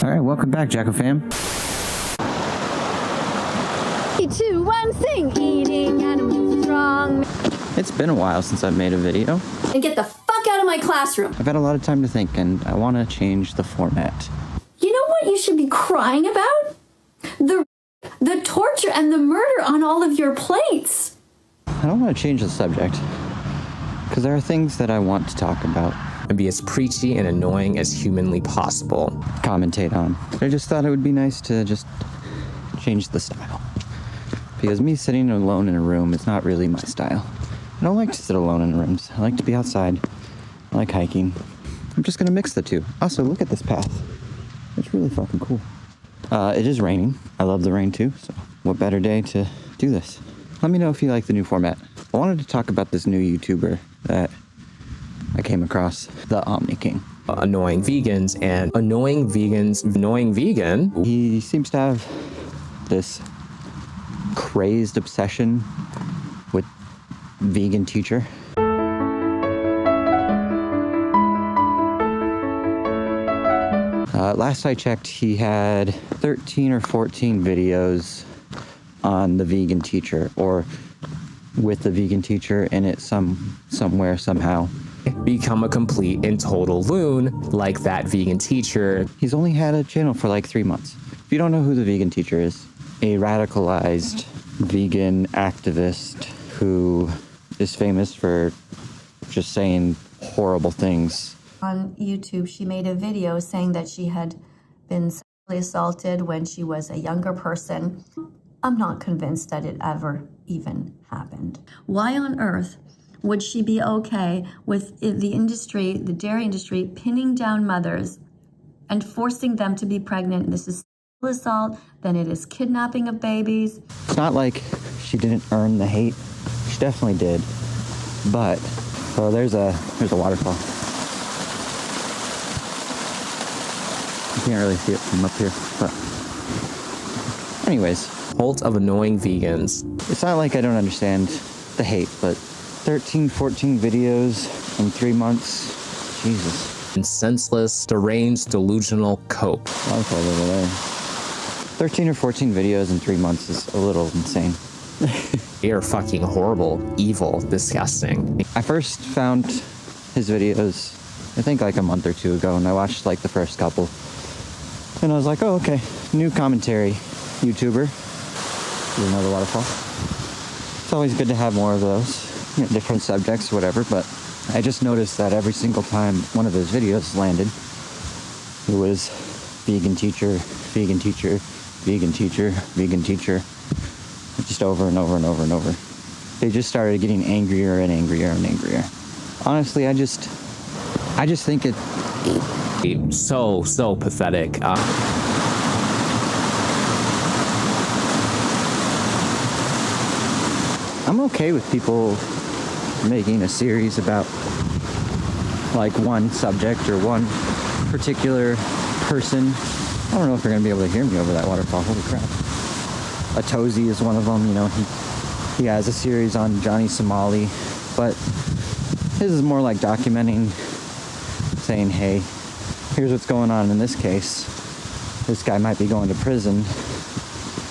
All right, welcome back, Jacko fam. 3, 2, 1, sing. Eating animals is wrong. It's been a while since I've made a video. And get the fuck out of my classroom. I've had a lot of time to think, and I want to change the format. You know what you should be crying about? The torture and the murder on all of your plates. I don't want to change the subject, because there are things that I want to talk about. And be as preachy and annoying as humanly possible. Commentate on. I just thought it would be nice to just change the style. Because me sitting alone in a room is not really my style. I don't like to sit alone in rooms. I like to be outside. I like hiking. I'm just gonna mix the two. Also, look at this path. It's really fucking cool. It is raining. I love the rain too, so what better day to do this? Let me know if you like the new format. I wanted to talk about this new YouTuber that I came across, the Omni King. Annoying vegans and annoying vegan. He seems to have this crazed obsession with vegan teacher. Last I checked, he had 13 or 14 videos on the vegan teacher, or with the vegan teacher in it somewhere, somehow. Become a complete and total loon like that vegan teacher. He's only had a channel for like 3 months. If you don't know who the vegan teacher is, a radicalized vegan activist who is famous for just saying horrible things. On YouTube, she made a video saying that she had been sexually assaulted when she was a younger person. I'm not convinced that it ever even happened. Why on earth would she be okay with the industry, the dairy industry, pinning down mothers and forcing them to be pregnant? This is sexual assault, then it is kidnapping of babies. It's not like she didn't earn the hate. She definitely did. But, oh, there's a waterfall. You can't really see it from up here, but anyways. Cult of annoying vegans. It's not like I don't understand the hate, but 13, 14 videos in 3 months, Jesus. And senseless, deranged, delusional cope. Waterfall over there. 13 or 14 videos in 3 months is a little insane. They are fucking horrible, evil, disgusting. I first found his videos, I think like a month or two ago, and I watched like the first couple. And I was like, oh, okay, new commentary YouTuber. Here's another waterfall. It's always good to have more of those, different subjects, whatever, but I just noticed that every single time one of his videos landed, it was vegan teacher, vegan teacher, vegan teacher, vegan teacher, just over and over and over and over. They just started getting angrier and angrier and angrier. Honestly, I just think it... So pathetic. I'm okay with people making a series about like one subject or one particular person. I don't know if they're gonna be able to hear me over that waterfall. Holy crap. Atozy is one of them, he has a series on Johnny Somali, but his is more like documenting, saying, hey, here's what's going on in this case. This guy might be going to prison.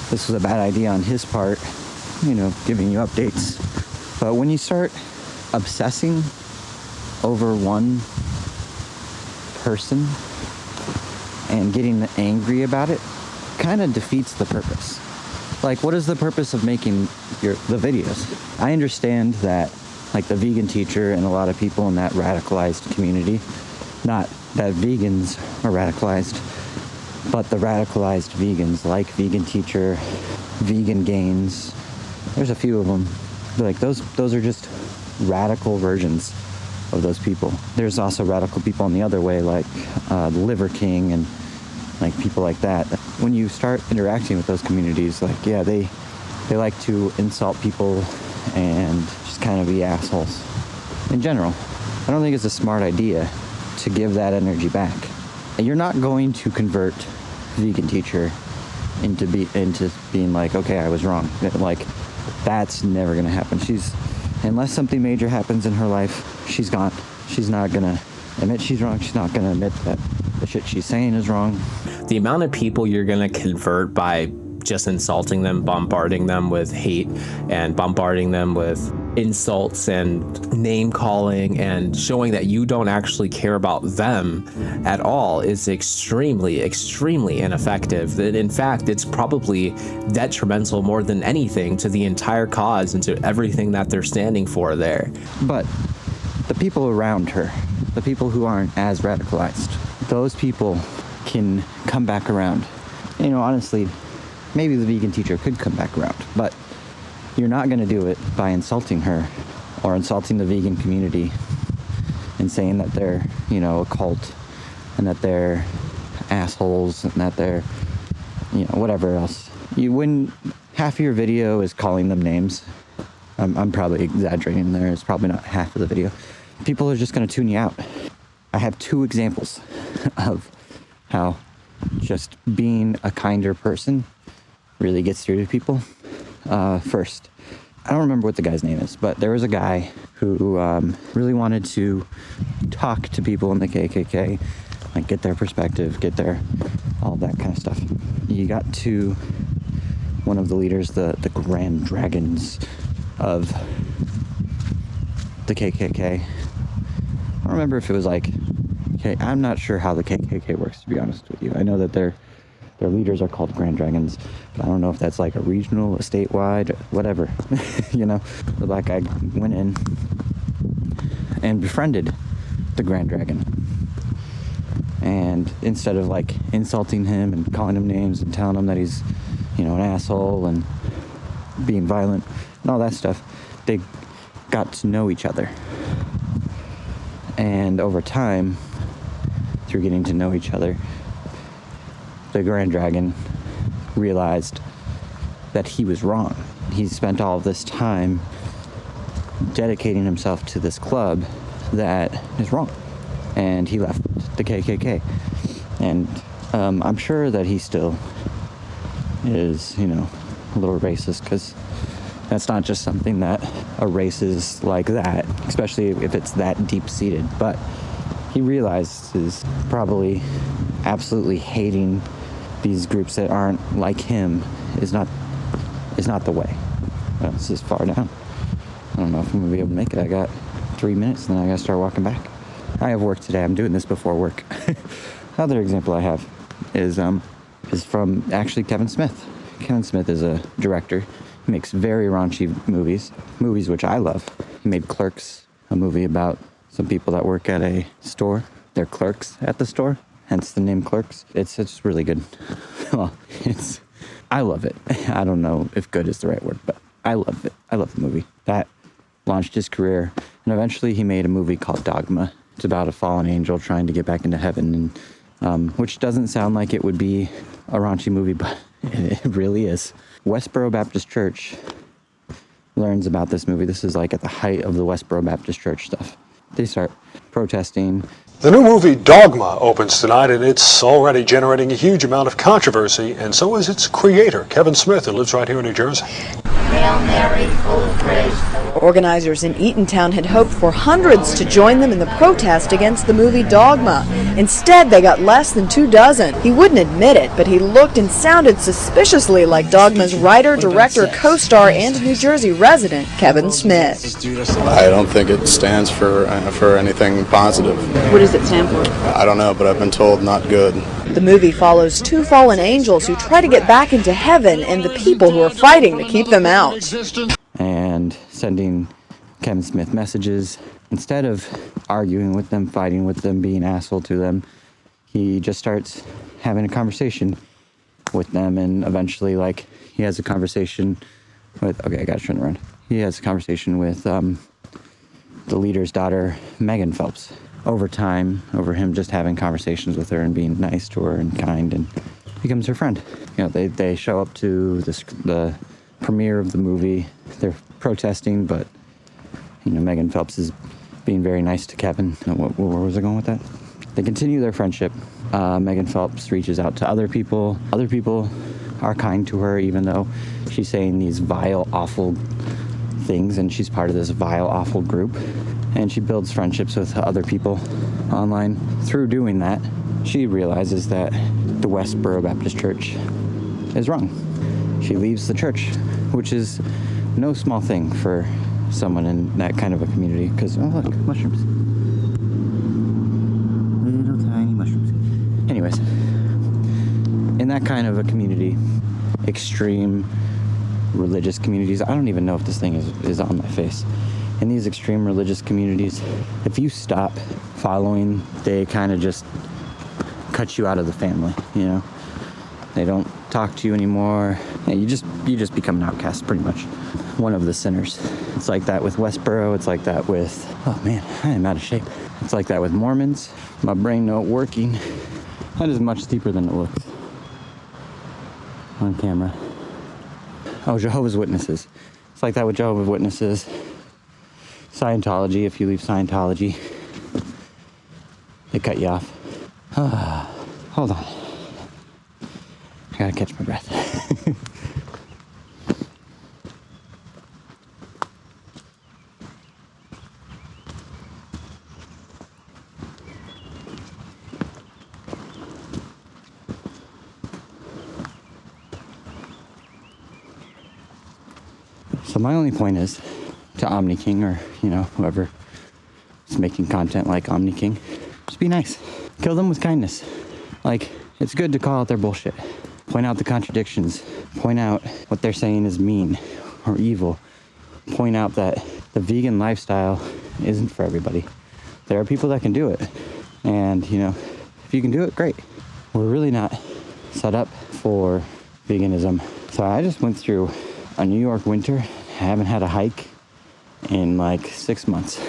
This was a bad idea on his part, giving you updates. But when you start obsessing over one person and getting angry about it, kind of defeats the purpose. Like, what is the purpose of making the videos? I understand that, like, the vegan teacher and a lot of people in that radicalized community, not that vegans are radicalized, but the radicalized vegans, like vegan teacher, vegan gains, there's a few of them. Like, those are just radical versions of those people. There's also radical people in the other way, like the Liver King and like people like that. When you start interacting with those communities, like, yeah, they like to insult people and just kind of be assholes in general. I don't think it's a smart idea to give that energy back. You're not going to convert vegan teacher into being like, okay, I was wrong. Like, that's never gonna happen. Unless something major happens in her life, she's gone. She's not gonna admit she's wrong. She's not gonna admit that the shit she's saying is wrong. The amount of people you're going to convert by just insulting them, bombarding them with hate, and bombarding them with insults and name calling, and showing that you don't actually care about them at all is extremely, extremely ineffective. That in fact, it's probably detrimental more than anything to the entire cause and to everything that they're standing for there. But the people around her, the people who aren't as radicalized, those people can come back around. You know, honestly, maybe the vegan teacher could come back around, but you're not going to do it by insulting her or insulting the vegan community and saying that they're, you know, a cult and that they're assholes and that they're, you know, whatever else. You wouldn't, half of your video is calling them names. I'm probably exaggerating there. It's probably not half of the video. People are just going to tune you out. I have 2 examples of how just being a kinder person really gets through to people. First, I don't remember what the guy's name is, but there was a guy who really wanted to talk to people in the KKK, like get their perspective, get their, all that kind of stuff. He got to one of the leaders, the Grand Dragons of the KKK. I don't remember if it was like, okay, I'm not sure how the KKK works, to be honest with you. I know that their leaders are called Grand Dragons, but I don't know if that's like a regional, a statewide, whatever. You know, the black guy went in and befriended the Grand Dragon. And instead of like insulting him and calling him names and telling him that he's, you know, an asshole and being violent and all that stuff, they got to know each other. And over time, through getting to know each other, the Grand Dragon realized that he was wrong. He spent all of this time dedicating himself to this club that is wrong. And he left the KKK. And I'm sure that he still is, you know, a little racist, because that's not just something that a race is like that, especially if it's that deep-seated. But he realizes probably absolutely hating these groups that aren't like him is not the way. This is far down. I don't know if I'm gonna be able to make it. I got 3 minutes and then I gotta start walking back. I have work today. I'm doing this before work. Another example I have is from actually Kevin Smith. Kevin Smith is a director. He makes very raunchy movies which I love. He made Clerks, a movie about some people that work at a store. They're clerks at the store, hence the name Clerks. It's really good. Well, I love it. I don't know if good is the right word, but I love it. I love the movie. That launched his career, and eventually he made a movie called Dogma. It's about a fallen angel trying to get back into heaven, and which doesn't sound like it would be a raunchy movie, but it really is. Westboro Baptist Church learns about this movie. This is like at the height of the Westboro Baptist Church stuff. They start protesting. The new movie Dogma opens tonight, and it's already generating a huge amount of controversy, and so is its creator, Kevin Smith, who lives right here in New Jersey. Hail Mary, full of grace. Organizers in Eatontown had hoped for hundreds to join them in the protest against the movie Dogma. Instead, they got less than 24. He wouldn't admit it, but he looked and sounded suspiciously like Dogma's writer, director, co-star, and New Jersey resident, Kevin Smith. I don't think it stands for anything positive. What does it stand for? I don't know, but I've been told not good. The movie follows 2 fallen angels who try to get back into heaven and the people who are fighting to keep them out. And sending Kevin Smith messages. Instead of arguing with them, fighting with them, being an asshole to them, he just starts having a conversation with them, and eventually, like, he has a conversation with, okay, I gotta turn around. He has a conversation with the leader's daughter, Megan Phelps. Over time, over him just having conversations with her and being nice to her and kind, and becomes her friend. You know, they show up to the premiere of the movie. They're protesting, but, you know, Megan Phelps is being very nice to Kevin. Where was I going with that? They continue their friendship. Megan Phelps reaches out to other people. Other people are kind to her, even though she's saying these vile, awful things, and she's part of this vile, awful group. And she builds friendships with other people online. Through doing that, she realizes that the Westboro Baptist Church is wrong. She leaves the church, which is no small thing for someone in that kind of a community, because, oh look, mushrooms. Little tiny mushrooms. Anyways, in that kind of a community, extreme religious communities, I don't even know if this thing is on my face. In these extreme religious communities, if you stop following, they kind of just cut you out of the family, you know? They don't talk to you anymore. Yeah, you just become an outcast, pretty much. One of the sinners. It's like that with Westboro. It's like that with, oh man, I am out of shape. It's like that with Mormons. My brain not working. That is much deeper than it looks on camera. Oh, Jehovah's Witnesses. It's like that with Jehovah's Witnesses. Scientology, if you leave Scientology, they cut you off. Hold on. I gotta catch my breath. So my only point is to Omni King, or, you know, whoever is making content like Omni King, just be nice. Kill them with kindness. Like, it's good to call out their bullshit. Point out the contradictions. Point out what they're saying is mean or evil. Point out that the vegan lifestyle isn't for everybody. There are people that can do it. And, you know, if you can do it, great. We're really not set up for veganism. So I just went through a New York winter. I haven't had a hike in like 6 months.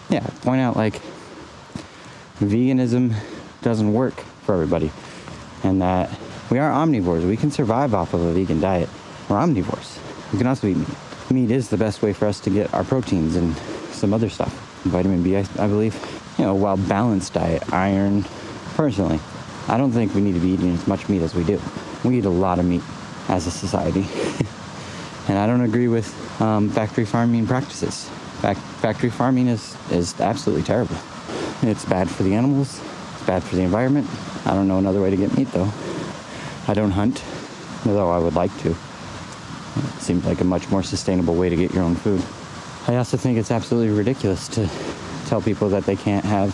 Yeah, point out like veganism doesn't work for everybody, and that we are omnivores. We can survive off of a vegan diet. We're omnivores. We can also eat meat. Meat is the best way for us to get our proteins and some other stuff. Vitamin B, I believe. You know, well balanced diet, iron. Personally, I don't think we need to be eating as much meat as we do. We eat a lot of meat as a society. And I don't agree with factory farming practices. Factory farming is absolutely terrible. It's bad for the animals. It's bad for the environment. I don't know another way to get meat, though. I don't hunt, although I would like to. It seems like a much more sustainable way to get your own food. I also think it's absolutely ridiculous to tell people that they can't have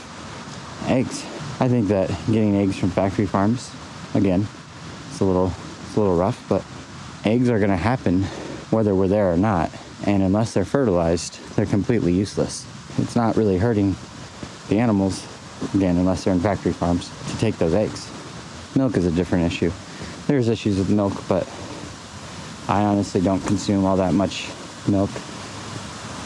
eggs. I think that getting eggs from factory farms, again, it's a little rough, but eggs are going to happen whether we're there or not. And unless they're fertilized, they're completely useless. It's not really hurting the animals, again, unless they're in factory farms, to take those eggs. Milk is a different issue. There's issues with milk, but I honestly don't consume all that much milk.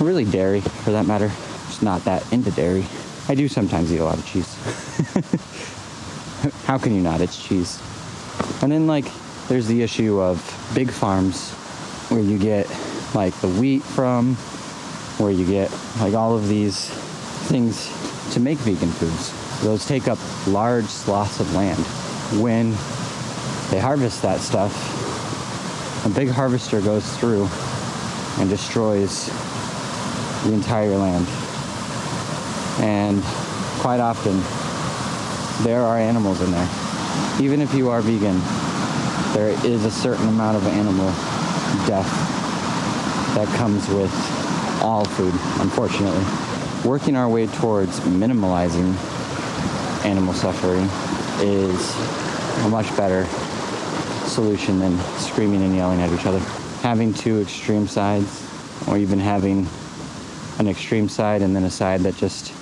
Really dairy, for that matter. Just not that into dairy. I do sometimes eat a lot of cheese. How can you not? It's cheese. And then, like, there's the issue of big farms where you get, like, the wheat from, where you get, like, all of these things to make vegan foods. Those take up large swaths of land. When they harvest that stuff, a big harvester goes through and destroys the entire land. And quite often, there are animals in there. Even if you are vegan, there is a certain amount of animal death that comes with all food, unfortunately. Working our way towards minimalizing animal suffering is a much better solution than screaming and yelling at each other. Having two extreme sides, or even having an extreme side and then a side that just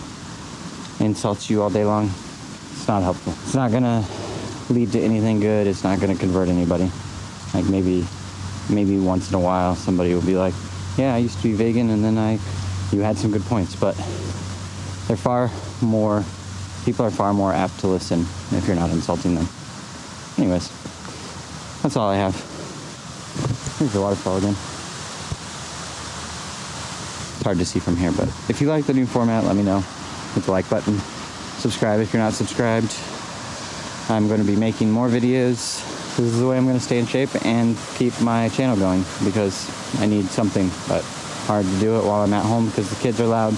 insults you all day long, it's not helpful. It's not gonna lead to anything good. It's not gonna convert anybody. Like maybe once in a while somebody will be like, yeah, I used to be vegan and then you had some good points, but people are far more apt to listen if you're not insulting them. Anyways, that's all I have. Here's the waterfall again. It's hard to see from here, but if you like the new format, let me know. Hit the like button. Subscribe if you're not subscribed. I'm going to be making more videos. This is the way I'm going to stay in shape and keep my channel going, because I need something, but hard to do it while I'm at home because the kids are loud.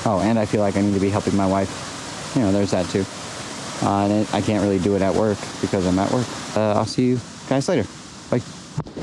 Oh, and I feel like I need to be helping my wife. You know, there's that too. And I can't really do it at work because I'm at work. I'll see you guys later. Bye.